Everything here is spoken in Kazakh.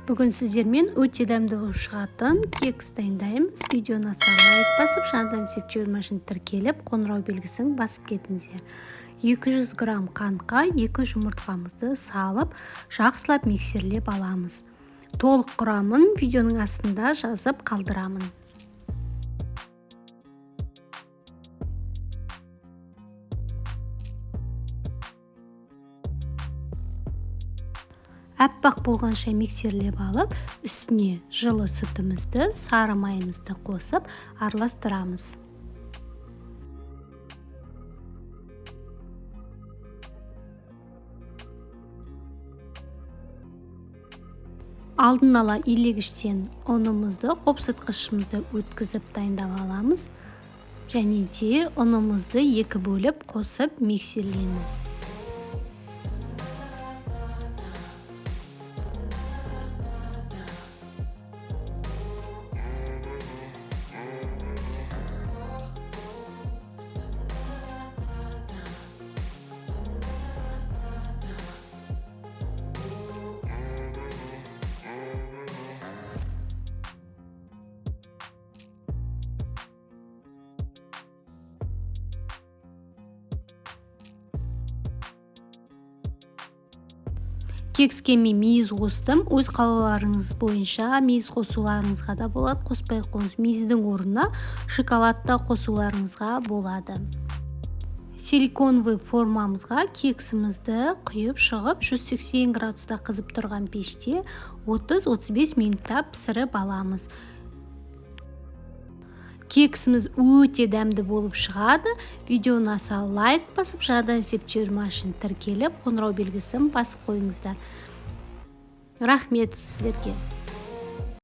Бүгін сіздермен өте дәмді болып шығатын кекс дайындаймыз. Видеоны аса лайк басып, жаңадан есептеуіш машина тіркеліп, қоңырау белгісін басып кетіңіздер. 200 грамм қантқа 2 жұмыртқамызды салып, жақсылап миксерлеп аламыз. Толық құрамын видеоның астында жазып қалдырамын. Әппақ болғанша миксерлеп алып, үстіне жылы сүтімізді, сары майымызды қосып, араластырамыз. Алдын ала илегіштен ұнымызды, қопсытқышымызды өткізіп дайындап аламыз. Және де ұнымызды 2 бөліп қосып миксерлейміз. Кекске мен мейіз қостым. Өз қалауларыңыз бойынша мейіз қосуларыңызға да болады, қоспай қойыңыз. Мейіздің орнына шоколадта қосуларыңызға болады. Силиконовый формамызға кексімізді құйып шығып, 180 градуста қызып тұрған пеште 30-35 минутта пісіріп аламыз. Кексіміз өте дәмді болып шығады. Видеоны аса лайк басып, жаңадан есептеуіш машина тіркеліп, қоңырау белгісін басып қойыңыздар. Рахмет сіздерге.